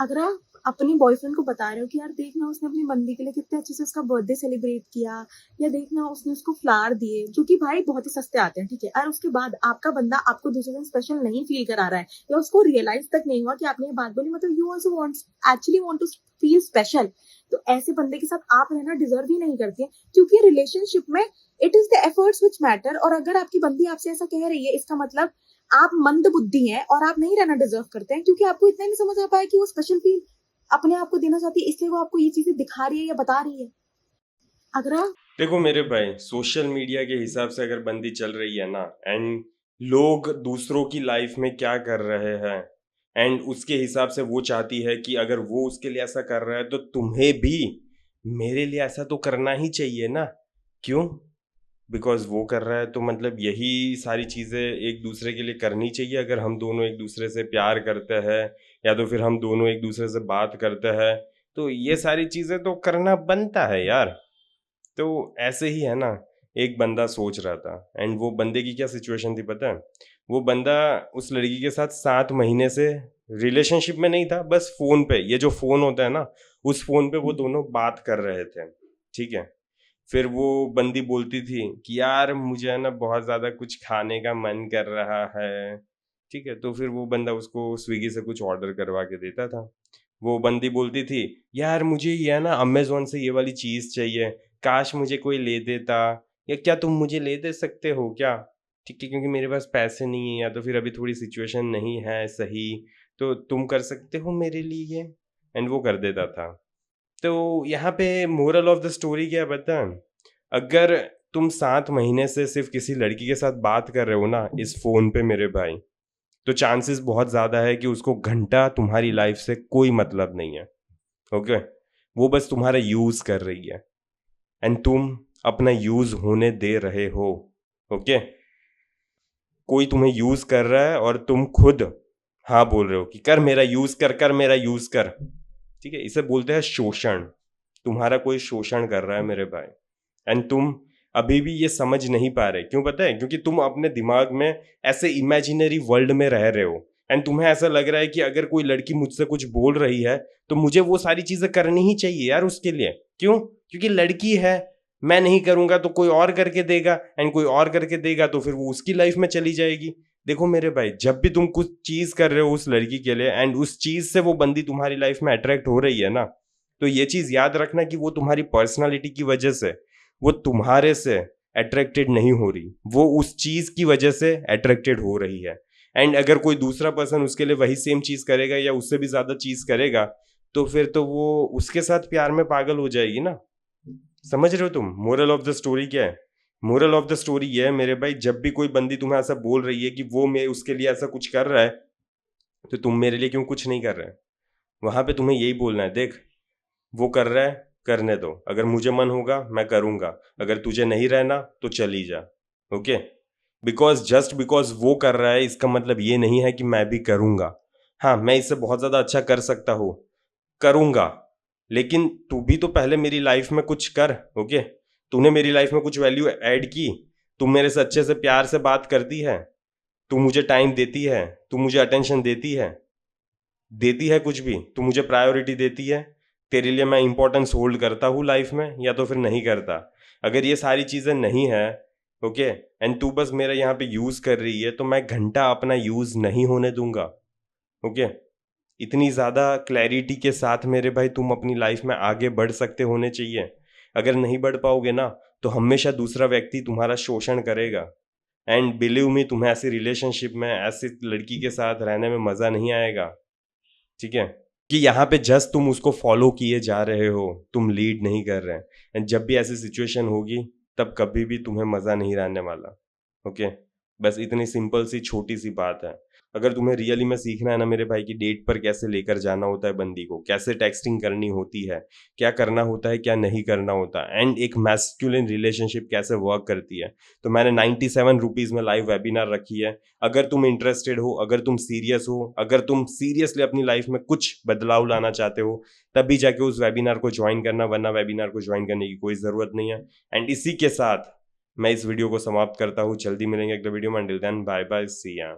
अगर आप अपने बॉयफ्रेंड को बता रहे हो कि यार देखना उसने अपनी बंदी के लिए कितने अच्छे से उसका बर्थडे सेलिब्रेट किया, या देखना उसने उसको फ्लावर दिए जो कि भाई बहुत ही सस्ते आते हैं, ठीक है, और उसके बाद आपका बंदा आपको दूसरे दिन स्पेशल नहीं फील करा रहा है, या उसको रियलाइज तक नहीं हुआ कि आपने ये बात बोली, मतलब you also want actually want to feel special, तो ऐसे बंदे के साथ आप रहना डिजर्व ही नहीं करते, क्योंकि रिलेशनशिप में it is the efforts which matter. और अगर आपकी बंदी आपसे ऐसा कह रही है, इसका मतलब आप मंद बुद्धि हैं और आप नहीं रहना डिजर्व करते हैं, क्योंकि आपको इतना नहीं समझ आ पाया कि वो स्पेशल फील अपने आप को देना चाहती है, इसलिए वो आपको ये चीजें दिखा रही है या बता रही है। अगर आप देखो मेरे भाई, सोशल मीडिया के हिसाब से अगर बंदी चल रही है ना, एंड लोग दूसरों की लाइफ में क्या कर रहे हैं, एंड उसके हिसाब से वो चाहती है कि अगर वो उसके लिए ऐसा कर रहा है तो तुम्हें भी मेरे लिए ऐसा तो करना ही चाहिए ना। क्यों? बिकॉज वो कर रहा है तो मतलब यही सारी चीज़ें एक दूसरे के लिए करनी चाहिए। अगर हम दोनों एक दूसरे से प्यार करते हैं या तो फिर हम दोनों एक दूसरे से बात करते हैं, तो ये सारी चीज़ें तो करना बनता है यार। तो ऐसे ही है ना, एक बंदा सोच रहा था, एंड वो बंदे की क्या सिचुएशन थी पता है? वो बंदा उस लड़की के साथ 7 महीने से रिलेशनशिप में नहीं था, बस फोन पे, ये जो फोन होता है ना, उस फोन पे वो दोनों बात कर रहे थे। ठीक है। फिर वो बंदी बोलती थी कि यार मुझे है ना बहुत ज़्यादा कुछ खाने का मन कर रहा है। ठीक है, तो फिर वो बंदा उसको स्विगी से कुछ ऑर्डर करवा के देता था। वो बंदी बोलती थी, यार मुझे ये है ना अमेज़न से ये वाली चीज़ चाहिए, काश मुझे कोई ले देता, या क्या तुम मुझे ले दे सकते हो क्या? ठीक है, क्योंकि मेरे पास पैसे नहीं है या तो फिर अभी थोड़ी सिचुएशन नहीं है सही, तो तुम कर सकते हो मेरे लिए ये? एंड वो कर देता था। तो यहाँ पे मोरल ऑफ द स्टोरी क्या है पता है? अगर तुम 7 महीने से सिर्फ किसी लड़की के साथ बात कर रहे हो ना इस फोन पे मेरे भाई, तो चांसेस बहुत ज़्यादा है कि उसको घंटा तुम्हारी लाइफ से कोई मतलब नहीं है। ओके? वो बस तुम्हारा यूज़ कर रही है, एंड तुम अपना यूज़ होने दे रहे हो। ओके? कोई तुम्हें यूज़ कर रहा है और तुम खुद हाँ बोल रहे हो कि कर मेरा यूज़ कर, कर मेरा यूज़ कर। ठीक है? इसे बोलते हैं शोषण। तुम्हारा कोई शोषण कर रहा है मेरे भाई, एंड तुम अभी भी ये समझ नहीं पा रहे। क्यों पता है? क्योंकि तुम अपने दिमाग में ऐसे इमेजिनरी वर्ल्ड में रह रहे हो, एंड तुम्हें ऐसा लग रहा है कि अगर कोई लड़की मुझसे कुछ बोल रही है तो मुझे वो सारी चीजें करनी ही चाहिए यार उसके लिए। क्यों? क्योंकि लड़की है, मैं नहीं करूंगा तो कोई और करके देगा, एंड कोई और करके देगा तो फिर वो उसकी लाइफ में चली जाएगी। देखो मेरे भाई, जब भी तुम कुछ चीज कर रहे हो उस लड़की के लिए, एंड उस चीज से वो बंदी तुम्हारी लाइफ में अट्रैक्ट हो रही है ना, तो ये चीज याद रखना कि वो तुम्हारी पर्सनालिटी की वजह से, वो तुम्हारे से अट्रैक्टेड नहीं हो रही, वो उस चीज की वजह से अट्रैक्टेड हो रही है। एंड अगर कोई दूसरा पर्सन उसके लिए वही सेम चीज करेगा या उससे भी ज्यादा चीज करेगा, तो फिर तो वो उसके साथ प्यार में पागल हो जाएगी ना। समझ रहे हो तुम मोरल ऑफ द स्टोरी क्या है? मोरल ऑफ द स्टोरी ये है मेरे भाई, जब भी कोई बंदी तुम्हें ऐसा बोल रही है कि वो मैं उसके लिए ऐसा कुछ कर रहा है, तो तुम मेरे लिए क्यों कुछ नहीं कर रहे? वहां पे तुम्हें यही बोलना है, देख वो कर रहा है, करने दो, अगर मुझे मन होगा मैं करूंगा, अगर तुझे नहीं रहना तो चली जा। ओके? बिकॉज जस्ट बिकॉज वो कर रहा है इसका मतलब ये नहीं है कि मैं भी करूंगा। हाँ, मैं इससे बहुत ज्यादा अच्छा कर सकता हूँ, करूंगा, लेकिन तू भी तो पहले मेरी लाइफ में कुछ कर। ओके? तूने मेरी लाइफ में कुछ वैल्यू ऐड की, तू मेरे से अच्छे से प्यार से बात करती है, तू मुझे टाइम देती है, तू मुझे अटेंशन देती है, देती है कुछ भी, तू मुझे प्रायोरिटी देती है, तेरे लिए मैं इंपॉर्टेंस होल्ड करता हूँ लाइफ में या तो फिर नहीं करता। अगर ये सारी चीज़ें नहीं है, ओके, एंड तू बस मेरा यहाँ पे यूज़ कर रही है, तो मैं घंटा अपना यूज़ नहीं होने दूंगा। ओके? इतनी ज़्यादा क्लैरिटी के साथ मेरे भाई तुम अपनी लाइफ में आगे बढ़ सकते होने चाहिए। अगर नहीं बढ़ पाओगे ना, तो हमेशा दूसरा व्यक्ति तुम्हारा शोषण करेगा, एंड बिलीव मी तुम्हें ऐसी रिलेशनशिप में ऐसी लड़की के साथ रहने में मज़ा नहीं आएगा। ठीक है? कि यहाँ पे जस्ट तुम उसको फॉलो किए जा रहे हो, तुम लीड नहीं कर रहे हैं, एंड जब भी ऐसी सिचुएशन होगी तब कभी भी तुम्हें मज़ा नहीं रहने वाला। ओके? बस इतनी सिंपल सी छोटी सी बात है। अगर तुम्हें रियली में सीखना है ना मेरे भाई कि डेट पर कैसे लेकर जाना होता है बंदी को, कैसे टेक्सटिंग करनी होती है, क्या करना होता है क्या नहीं करना होता, एंड एक मैस्कुलिन रिलेशनशिप कैसे वर्क करती है, तो मैंने 97 रुपीज़ में लाइव वेबिनार रखी है। अगर तुम इंटरेस्टेड हो, अगर तुम सीरियस हो, अगर तुम सीरियसली अपनी लाइफ में कुछ बदलाव लाना चाहते हो, तभी जाके उस वेबिनार को ज्वाइन करना, वरना वेबिनार को ज्वाइन करने की कोई ज़रूरत नहीं है। एंड इसी के साथ मैं इस वीडियो को समाप्त करता हूँ। जल्दी मिलेंगे अगले वीडियो में। अंटिल देन बाय बाय, सी या।